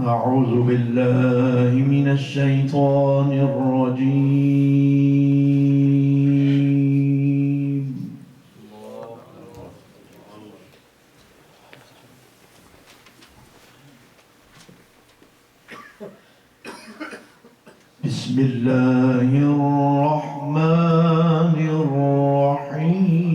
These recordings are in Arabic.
أعوذ بالله من الشيطان الرجيم. بسم الله الرحمن الرحيم.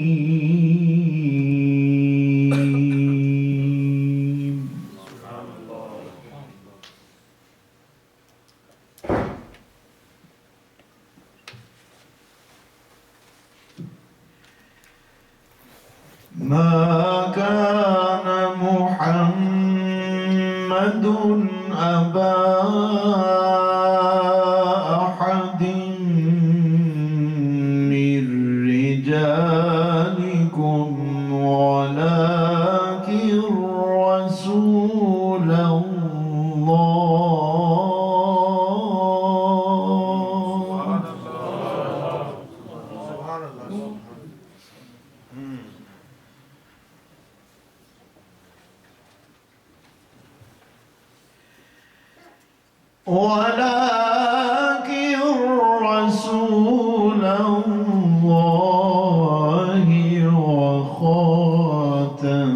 ما كان محمد أبا أحد من رجالكم ولكن رسول الله وخاتم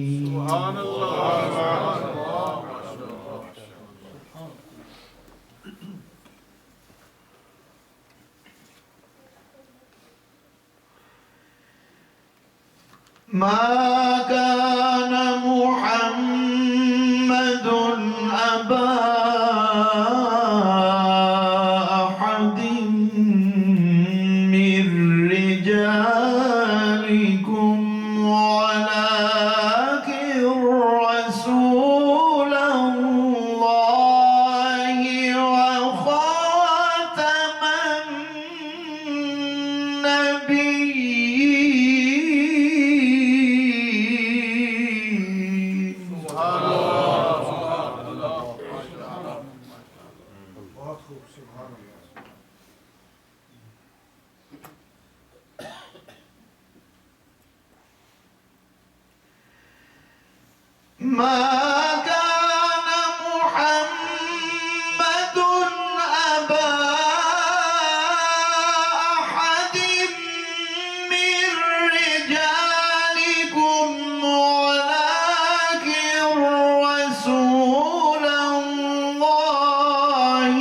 النبيين. سبحان الله. ما كان محمد أبا أحد من رجالكم ولكن رسول الله وخاتم النبيين. ما كان محمد أبا أحد من رجالكم ولكن رسول الله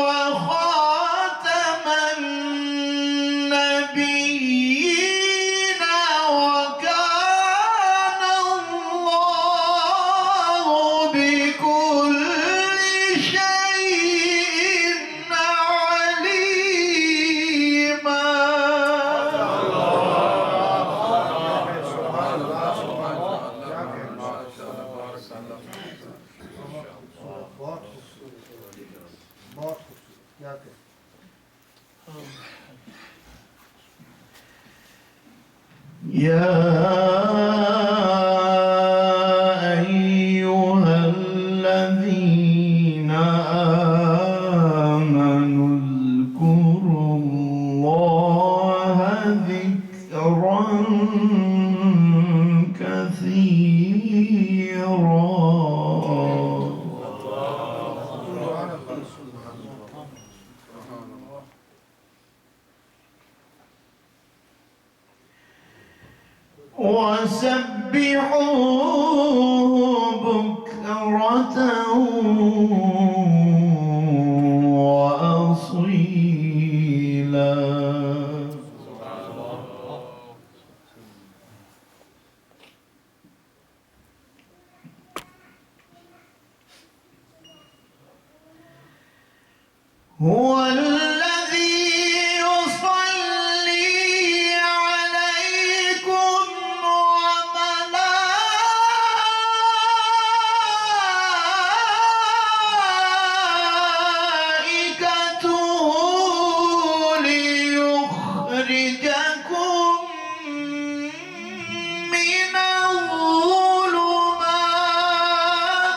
وخاتم النبيين وكان الله بكل شيء عليما. يا أيها الذين آمنوا اذكروا الله ذكرا كثيرا. وسبحوه بكرة وأصيلا. هو الذي يصلي عليكم وملائكته ليخرجكم من الظلمات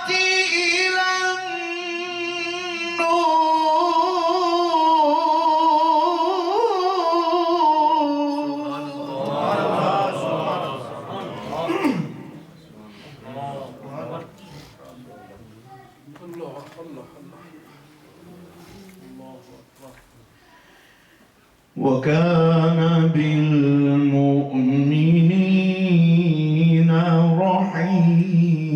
إلى النور. وكان بالمؤمنين رحيما.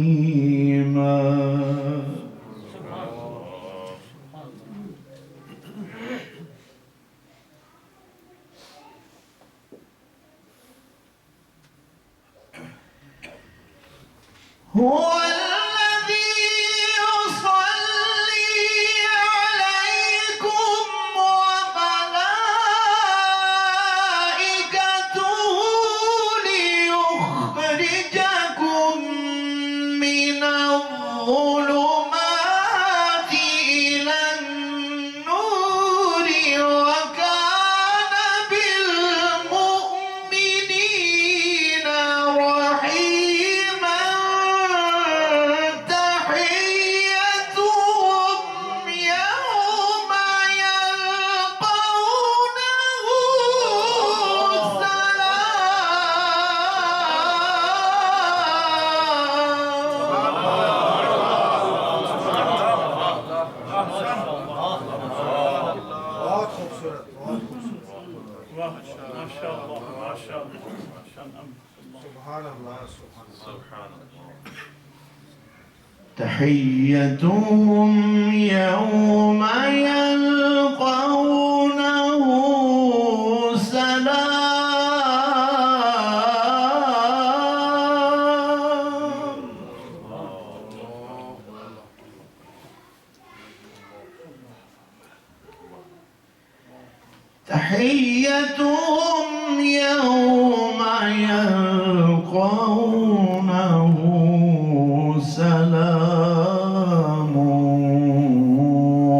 هو الذي يصلي عليكم وملائكته ليخرجكم من الظلمات إلى النور، وكان بالمؤمنين رحيما. تحيتهم يوم يلقونه تحيتهم يوم يلقونه سلام. تحيتهم يوم يلقونه سلام،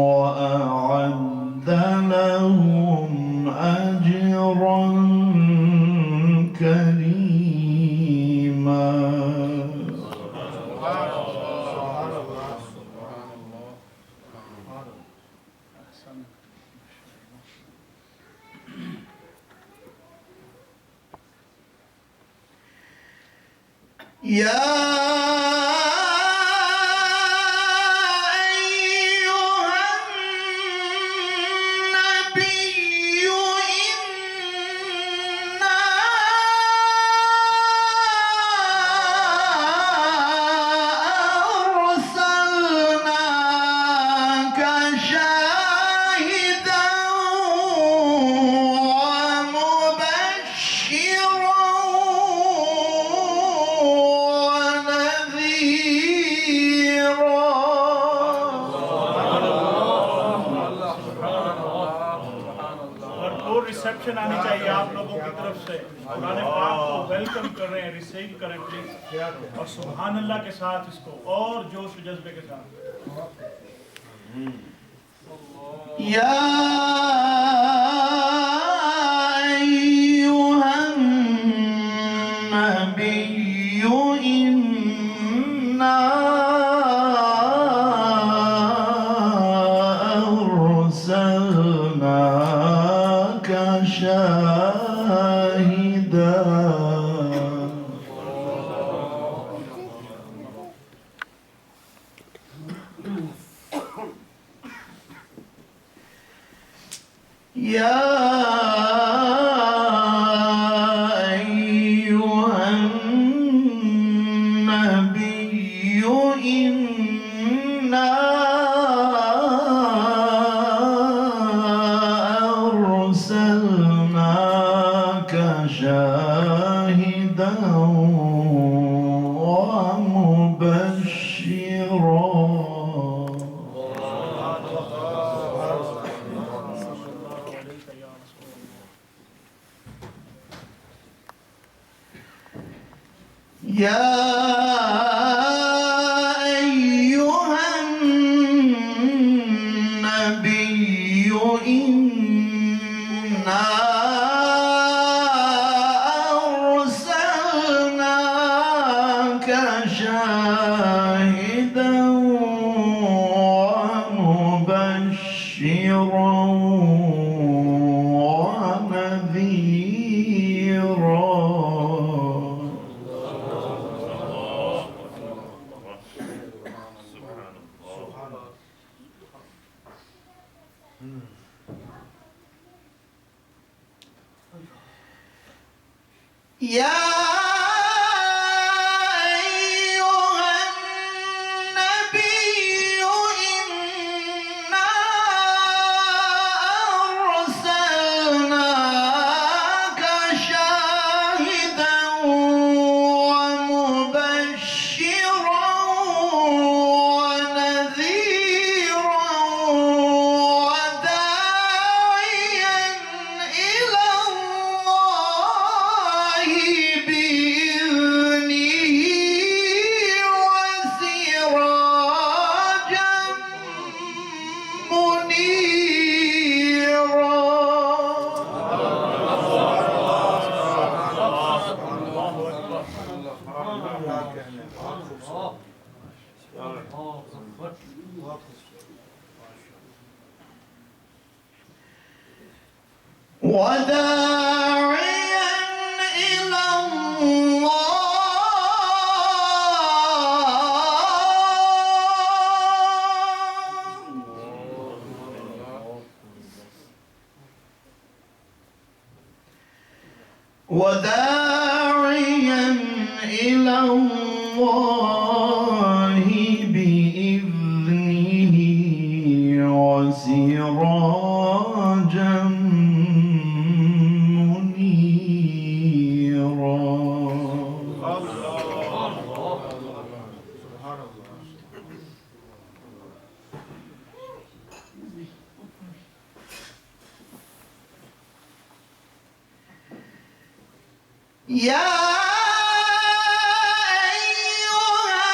وأعد لهم أجرا كريما. يا रिसेप्शन आनी चाहिए आप लोगों की तरफ से। कुरान पाक को वेलकम कर रहे हैं, रिसीव करें प्लीज, और सुभान अल्लाह के साथ इसको और जोश जज्बे के साथ। या अय्युहन नबिय्यु इन्ना अरसलनाका शाहिदा। या अय्युहन नबिय्यु इन्ना अरसलनाका शाहिदन व मुबश्शिरा। या अय्युहन नबिय्यु इन्ना अरसलनाका शाहिदन व मुबश्शिरा व नज़ीरा। يا أيها النبي إنا أرسلناك شاهدا ومبشرا ونذيرا وداعيا إلى الله بإذنه وسراجا منيرا. وداعيا إلى الله وداعيا إلى الله بإذنه وسراجا يا أيها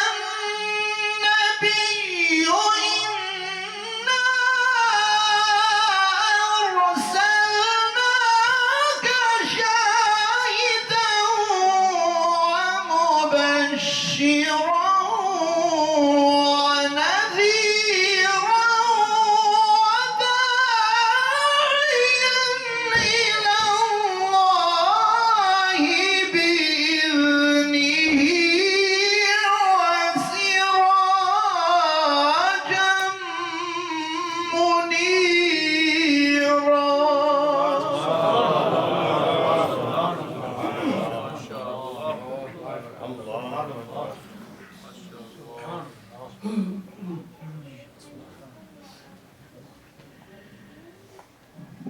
النبي إنا أرسلناك شاهدا ومبشرا ونذيرا وداعيا إلى الله بإذنه وسراجا منيرا.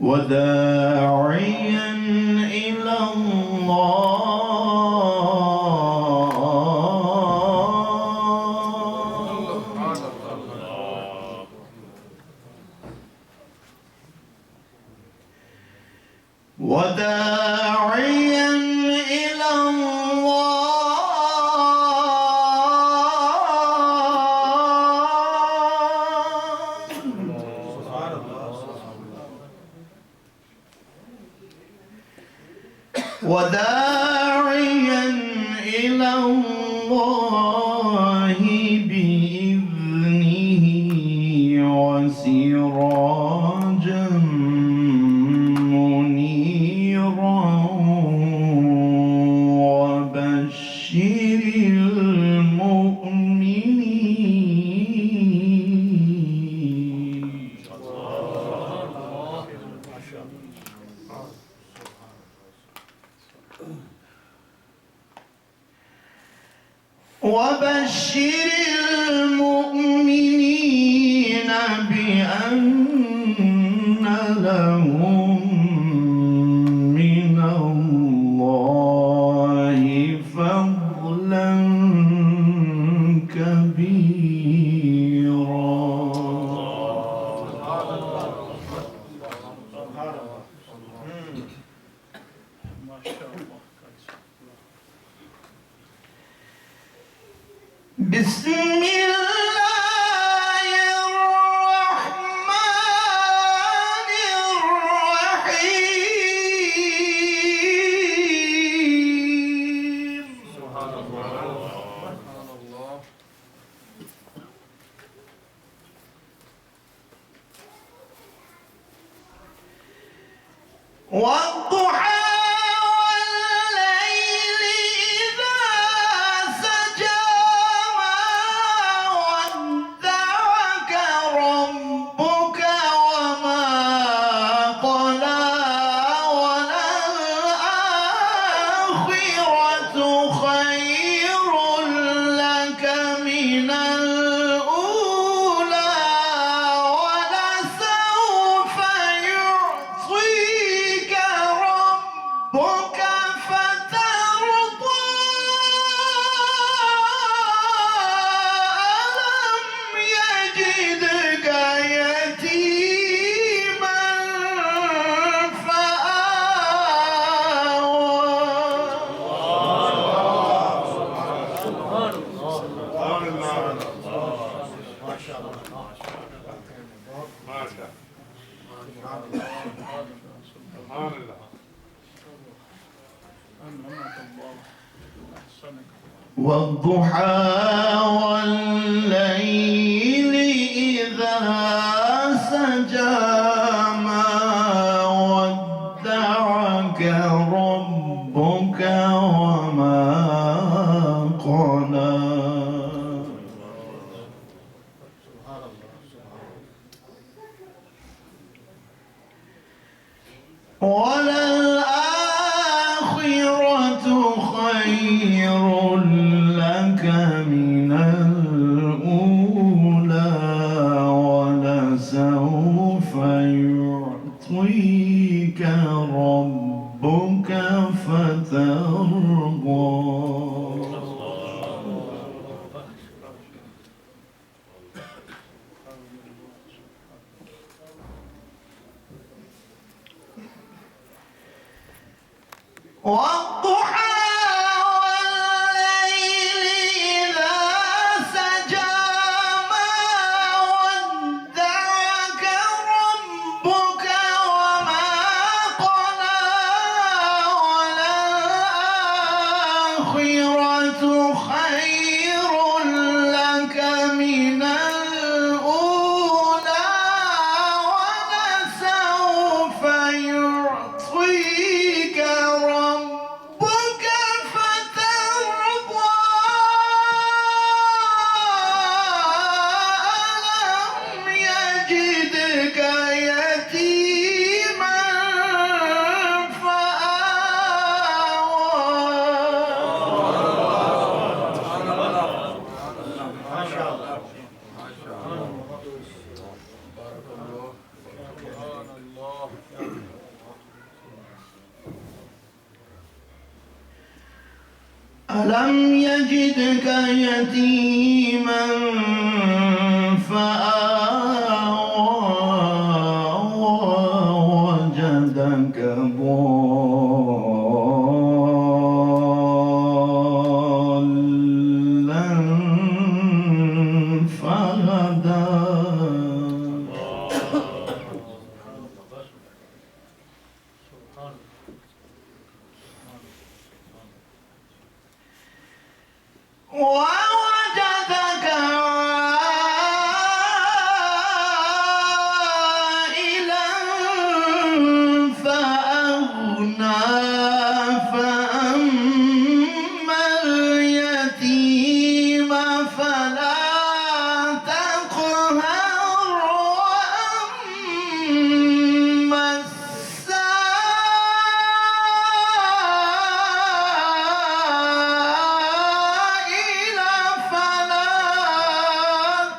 وداعيا إلى الله وداعيا إلى وداعيا إلى الله بإذنه وسراجا منيرا وبشر المؤمنين. وبشر المؤمنين بأن لهم من الله فضلا كبيرا. ما شاء الله. بسم الله الرحمن الرحيم. سبحان الله. والضحى والليل إذا سجى ما ودعك ربك وما قلى وللآخرة والضحى والليل إذا سجى ما ودعك ربك وما قلى وللآخرة خير لك من الأولى ولسوف يعطيك ربك فترضى والضحى والليل إذا سجى ما ودعك ربك وما قلى وللآخرة خير لك من الأولى ولسوف يعطيك ربك فترضى ألم يجدك يتيما ألم يجدك يتيما فآوى ووجدك ضالا فهدى ووجدك عائلا فأغنى فأما اليتيم فلا تقهر وأما السائل فلا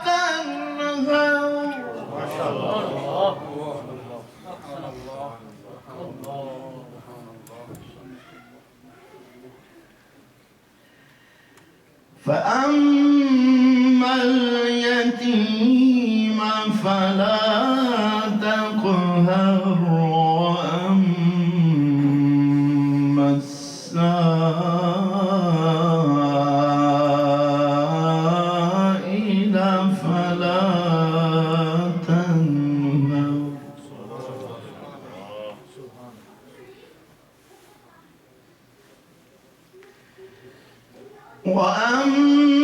تنهر فأما اليتيم فلا تقهر وأما السائل فلا تنهر وأما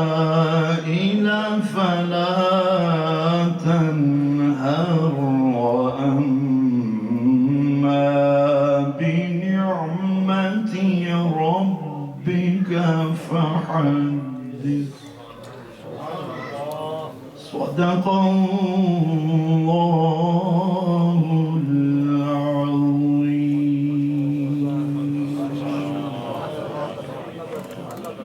السائل فلا تنهر وأما بنعمة ربك فحدث صدق الله